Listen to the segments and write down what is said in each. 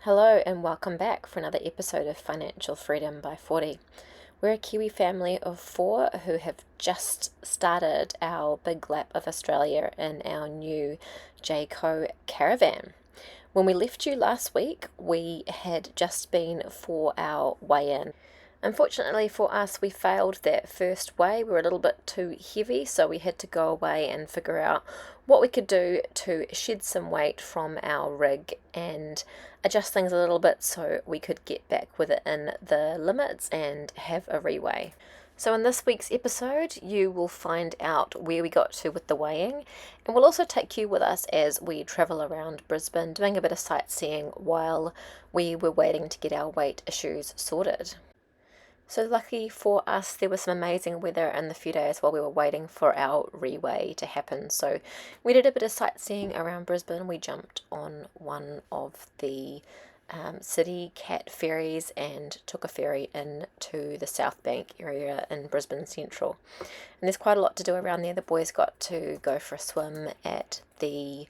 Hello and welcome back for another episode of Financial Freedom by 40. We're a Kiwi family of 4 who have just started our big lap of Australia in our new Jayco Caravan. When we left you last week, we had just been for our weigh-in. Unfortunately for us, we failed that first weigh. We were a little bit too heavy, so we had to go away and figure out what we could do to shed some weight from our rig and adjust things a little bit so we could get back within the limits and have a reweigh. So in this week's episode, you will find out where we got to with the weighing, and we'll also take you with us as we travel around Brisbane doing a bit of sightseeing while we were waiting to get our weight issues sorted. So lucky for us, there was some amazing weather in the few days while we were waiting for our reweigh to happen. So we did a bit of sightseeing around Brisbane. We jumped on one of the city cat ferries and took a ferry into the South Bank area in Brisbane Central. And there's quite a lot to do around there. The boys got to go for a swim at the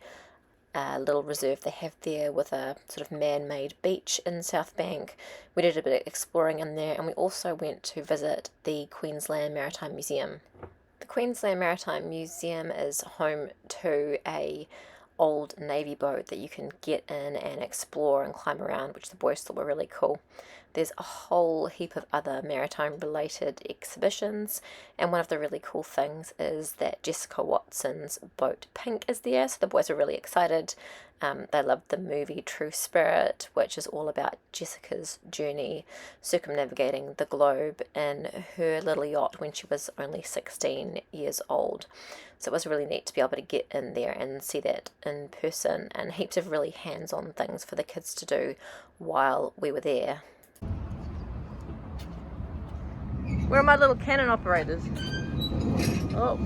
little reserve they have there with a sort of man-made beach in South Bank. We did a bit of exploring in there, and we also went to visit the Queensland Maritime Museum. The Queensland Maritime Museum is home to a old navy boat that you can get in and explore and climb around, which the boys thought were really cool. There's a whole heap of other maritime related exhibitions, and one of the really cool things is that Jessica Watson's boat Pink is there, so the boys are really excited. They loved the movie True Spirit, which is all about Jessica's journey circumnavigating the globe in her little yacht when she was only 16 years old. So it was really neat to be able to get in there and see that in person, and heaps of really hands-on things for the kids to do while we were there. Where are my little cannon operators? Oh.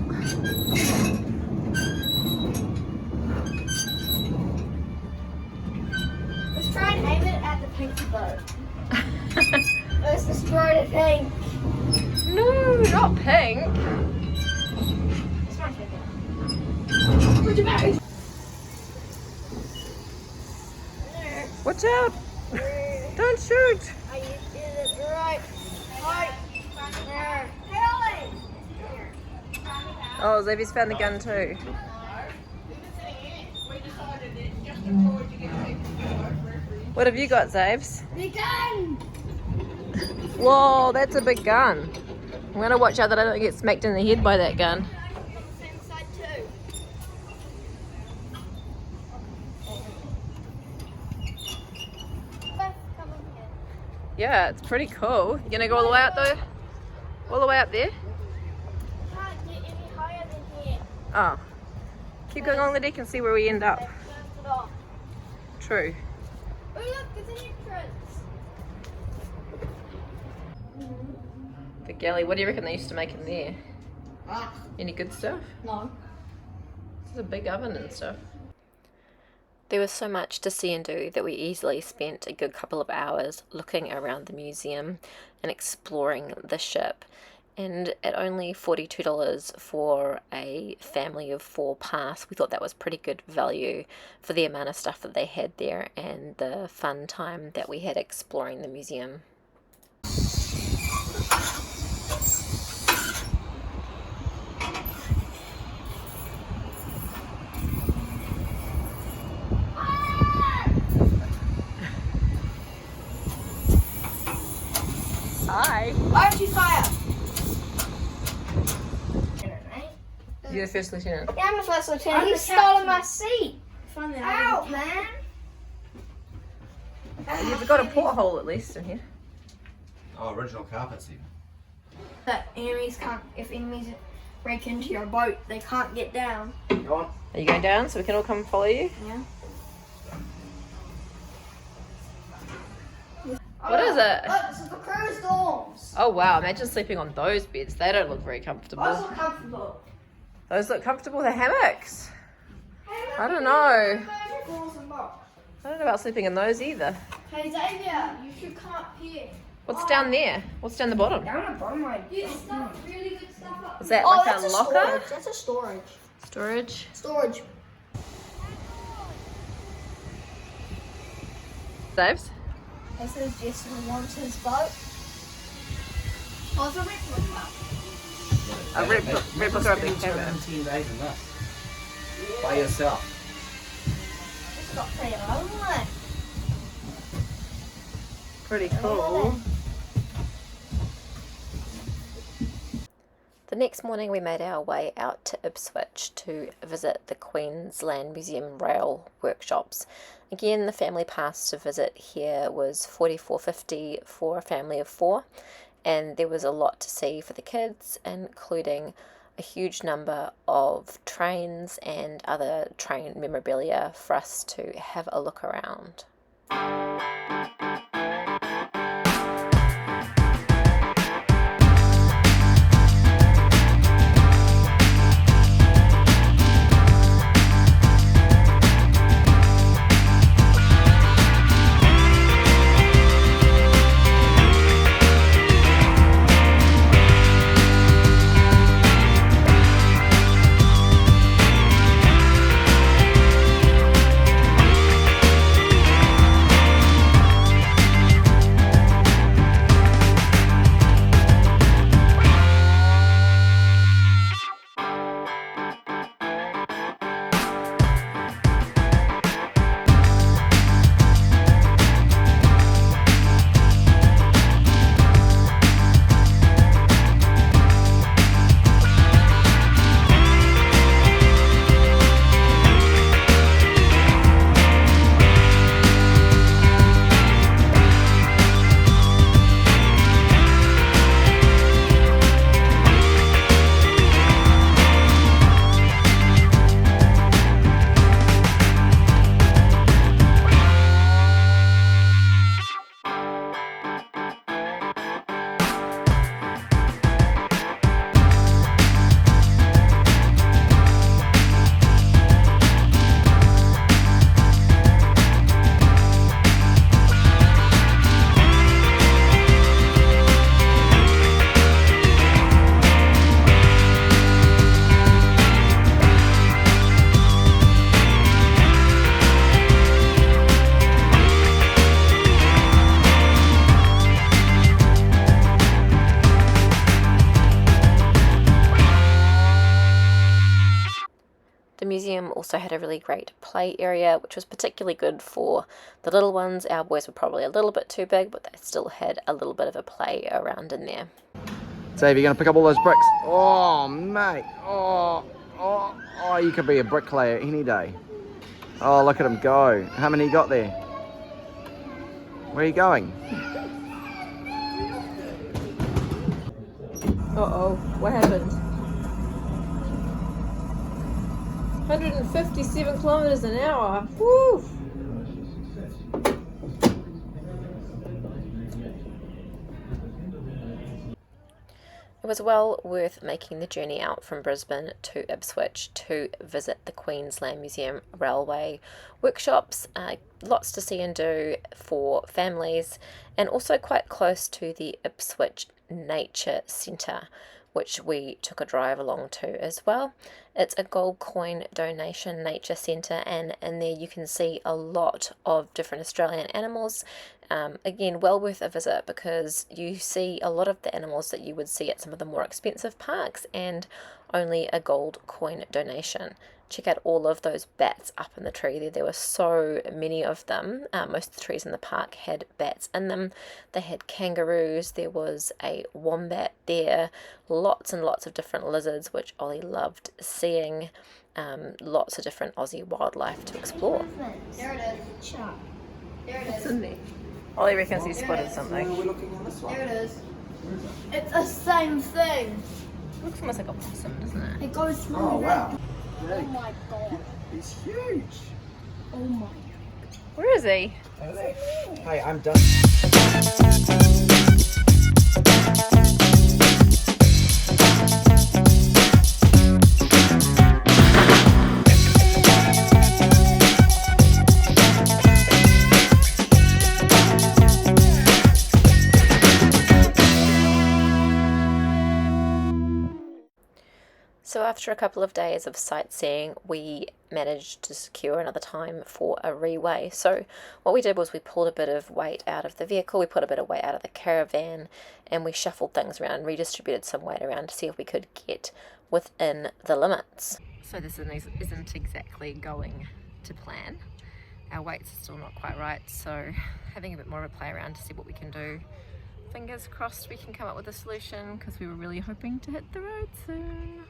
Let's try and aim it at the pinky boat. Let's destroy the pink. No, not pink. Let's try and take it. Where'd you go? Watch out! Don't shoot! I did it right. Right. There. Hey, Oh, Xavier's found the gun too. What have you got, Zaves? the gun! Whoa, that's a big gun. I'm gonna watch out that I don't get smacked in the head by that gun. Same side too. Yeah, it's pretty cool. You gonna go all the way out though? All the way up there? Can't get any higher than here. Oh. Keep going along the deck and see where we end up. Turns it off. True. Oh look, there's an entrance. The galley, what do you reckon they used to make in there? Ah, Any good stuff? no. This is a big oven and stuff. There was so much to see and do that we easily spent a good couple of hours looking around the museum and exploring the ship. And at only $42 for a family of 4 pass, we thought that was pretty good value for the amount of stuff that they had there and the fun time that we had exploring the museum. Hi! Why don't you fire? You're the first lieutenant. Yeah, I'm the first lieutenant. He's stolen my seat. Out, man. You've got a porthole at least in here. Oh, original carpet seat. That enemies can't, if enemies break into your boat, they can't get down. Go on. Are you going down so we can all come follow you? Yeah. What is it? Look, this is the crew's dorms. Oh wow, imagine sleeping on those beds. They don't look very Those comfortable. look comfortable. Those look comfortable, the hammocks. I don't know. I don't know about sleeping in those either. Hey Xavier, you should come up here. What's down there? What's down the bottom? Down the bottom right. Dude, stuff, really good stuff up. Is that Oh, like that's a a locker? storage. That's a storage. Storage? Storage. Saves? This is Jason wants his boat. Oh, it's a replica. A replica of the Caravan. 10 days in this. By yourself. It's got pretty lonely. Pretty cool. The next morning we made our way out to Ipswich to visit the Queensland Museum Rail workshops. Again, the family pass to visit here was $44.50 for a family of 4, and there was a lot to see for the kids, including a huge number of trains and other train memorabilia for us to have a look around. The museum also had a really great play area, which was particularly good for the little ones. Our boys were probably a little bit too big, but they still had a little bit of a play around in there. Dave, you gonna pick up all those bricks? Oh, mate. Oh, you could be a bricklayer any day. Oh, look at him go. How many you got there? Where are you going? Uh-oh, what happened? 157 kilometers an hour. Woo! It was well worth making the journey out from Brisbane to Ipswich to visit the Queensland Museum Railway workshops. Lots to see and do for families, and also quite close to the Ipswich Nature Centre, which we took a drive along to as well. It's a gold coin donation nature centre, and in there you can see a lot of different Australian animals. Again, well worth a visit because you see a lot of the animals that you would see at some of the more expensive parks, and only a gold coin donation. Check out all of those bats up in the tree there. There were so many of them. Most of the trees in the park had bats in them. They had kangaroos. There was a wombat there. Lots and lots of different lizards, which Ollie loved seeing. Lots of different Aussie wildlife to explore. There it is. Shark. There it is. in there? Ollie reckons he spotted something. We're looking on this one. There it is. It's the same thing. Looks almost like a possum, doesn't it? It goes through Oh, wow. Oh my god. He's huge. Oh my. Where is he? Hey, I'm done. So after a couple of days of sightseeing, we managed to secure another time for a reweigh. So what we did was we pulled a bit of weight out of the vehicle, we put a bit of weight out of the caravan, and we shuffled things around, redistributed some weight around to see if we could get within the limits. So this isn't exactly going to plan. Our weights are still not quite right, so having a bit more of a play around to see what we can do. Fingers crossed we can come up with a solution, because we were really hoping to hit the road soon.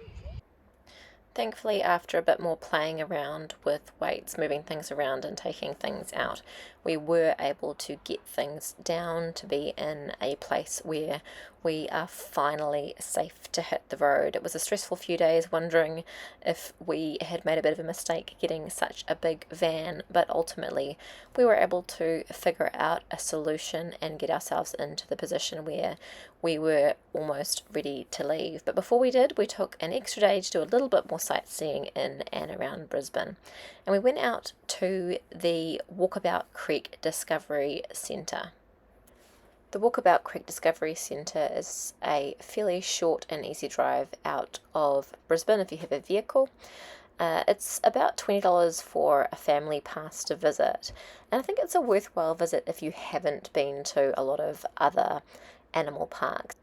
Thankfully, after a bit more playing around with weights, moving things around and taking things out, we were able to get things down to be in a place where we are finally safe to hit the road. It was a stressful few days, wondering if we had made a bit of a mistake getting such a big van, but ultimately we were able to figure out a solution and get ourselves into the position where we were almost ready to leave. But before we did, we took an extra day to do a little bit more sightseeing in and around Brisbane. And we went out to the Walkabout Creek Discovery Centre. The Walkabout Creek Discovery Centre is a fairly short and easy drive out of Brisbane if you have a vehicle. It's about $20 for a family pass to visit, and I think it's a worthwhile visit if you haven't been to a lot of other animal parks.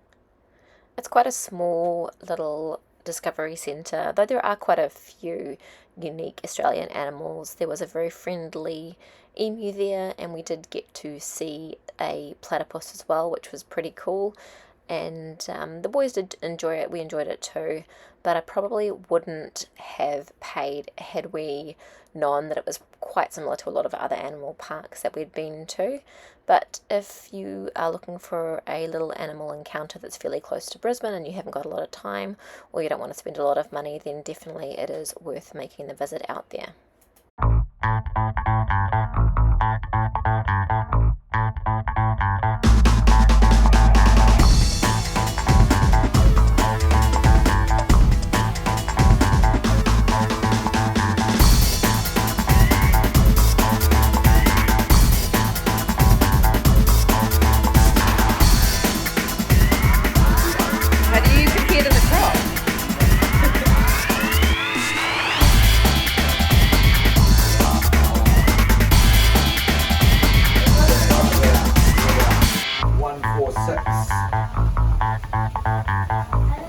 It's quite a small little discovery centre, though there are quite a few unique Australian animals. There was a very friendly emu there, and we did get to see a platypus as well, which was pretty cool. And the boys did enjoy it. We enjoyed it too, but I probably wouldn't have paid had we known that it was quite similar to a lot of other animal parks that we'd been to. But if you are looking for a little animal encounter that's fairly close to Brisbane and you haven't got a lot of time, or you don't want to spend a lot of money, then definitely it is worth making the visit out there.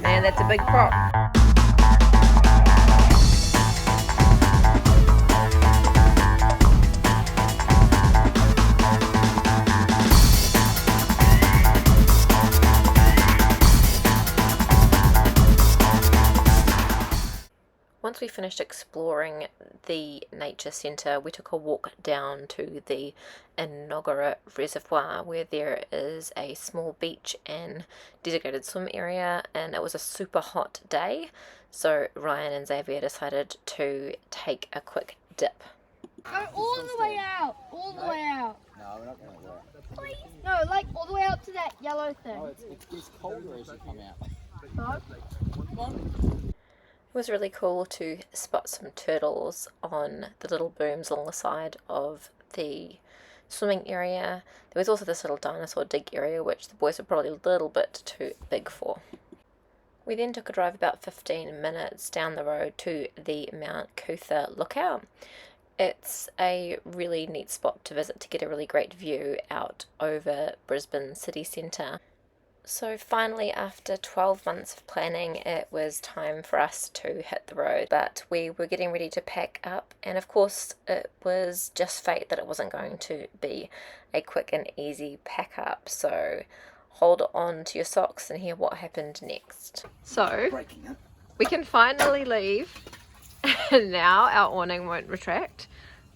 Man, that's a big prop. Once we finished exploring the nature centre, we took a walk down to the Inaugural Reservoir, where there is a small beach and designated swim area, and it was a super hot day, so Ryan and Xavier decided to take a quick dip. Go all the way out, all the way out. No, we're not going to do it. Please? No, like all the way out to that yellow thing. No, it's colder as you come out. So? It was really cool to spot some turtles on the little booms along the side of the swimming area. There was also this little dinosaur dig area, which the boys were probably a little bit too big for. We then took a drive about 15 minutes down the road to the Mount Coot-tha lookout. It's a really neat spot to visit to get a really great view out over Brisbane city centre. So finally, after 12 months of planning, it was time for us to hit the road. But we were getting ready to pack up, and of course it was just fate that it wasn't going to be a quick and easy pack up. So hold on to your socks and hear what happened next. So we can finally leave, and now our awning won't retract.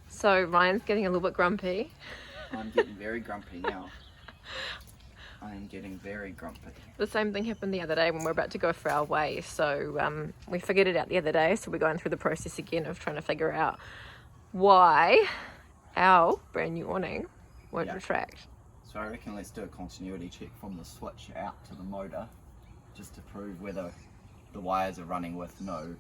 So Ryan's getting a little bit grumpy. I'm getting very grumpy now. I am getting very grumpy. The same thing happened the other day when we were about to go for our weigh. So we figured it out the other day. So we're going through the process again of trying to figure out why our brand new awning won't retract. So I reckon let's do a continuity check from the switch out to the motor, just to prove whether the wires are running with no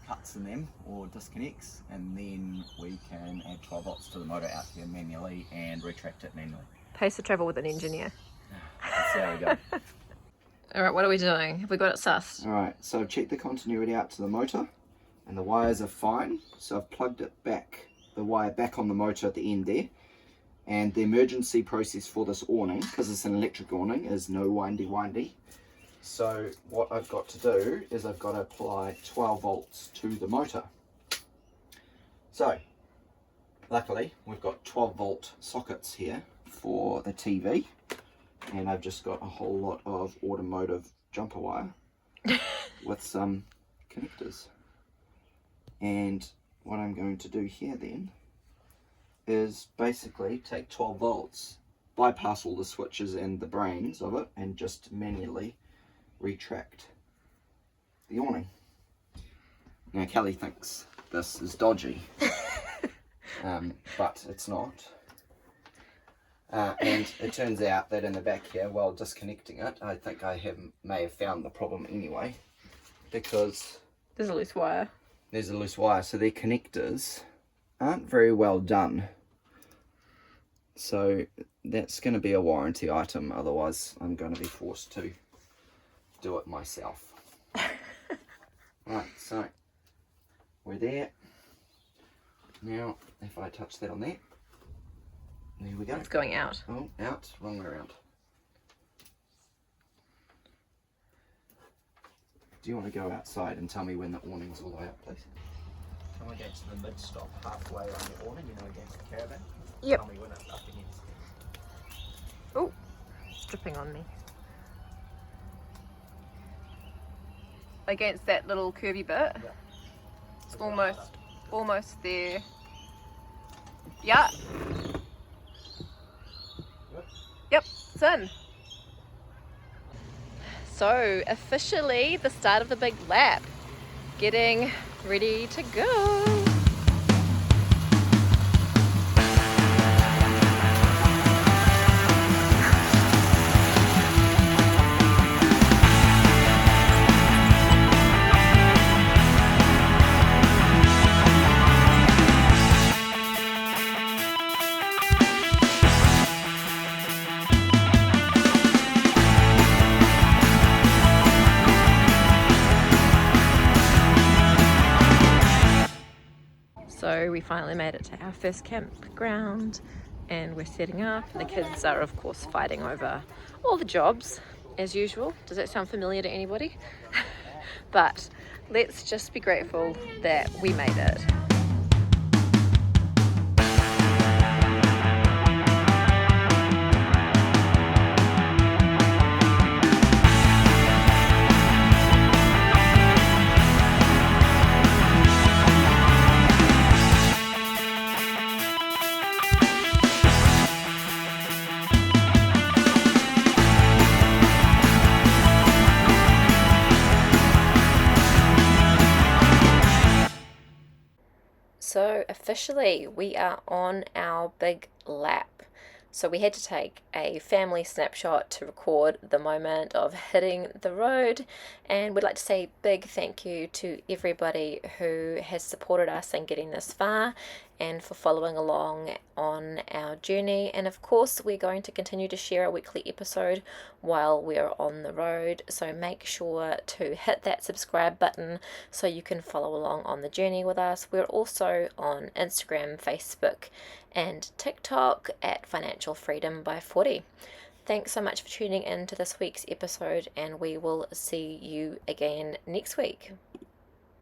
cuts in them or disconnects, and then we can add 12 volts to the motor out here manually and retract it manually. Pace of travel with an engineer. Let's see how we go. Alright, what are we doing? Have we got it sussed? Alright, so I've checked the continuity out to the motor and the wires are fine. So I've plugged it back, the wire back on the motor at the end there. And the emergency process for this awning, because it's an electric awning, is no windy. So what I've got to do is I've got to apply 12 volts to the motor. So luckily we've got 12 volt sockets here for the TV, and I've just got a whole lot of automotive jumper wire with some connectors. And what I'm going to do here then is basically take 12 volts, bypass all the switches and the brains of it, and just manually retract the awning. Now Kelly thinks this is dodgy, but it's not. And it turns out that in the back here, while disconnecting it, I think I may have found the problem anyway, because There's a loose wire. There's a loose wire, so their connectors aren't very well done. So that's going to be a warranty item, otherwise I'm going to be forced to do it myself. Right, so we're there. Now, if I touch that on there we go. It's going out. Oh, out, wrong way around. Do you want to go outside and tell me when the awning's all the way up, please? Come against the mid-stop halfway on the awning, you know, against the Caravan. Yep. Tell me when it's up against. Oh, it's dripping on me. Against that little curvy bit. Yeah. It's almost there. Yeah. Yep, it's in. So officially the start of the big lap. Getting ready to go. So we finally made it to our first campground and we're setting up. The kids are of course fighting over all the jobs as usual. Does that sound familiar to anybody? But let's just be grateful that we made it. So officially we are on our big lap. So we had to take a family snapshot to record the moment of hitting the road, and we'd like to say a big thank you to everybody who has supported us in getting this far and for following along on our journey. And of course we're going to continue to share a weekly episode while we're on the road, so make sure to hit that subscribe button so you can follow along on the journey with us. We're also on Instagram, Facebook and TikTok at Financial Freedom by 40. Thanks so much for tuning in to this week's episode, and we will see you again next week.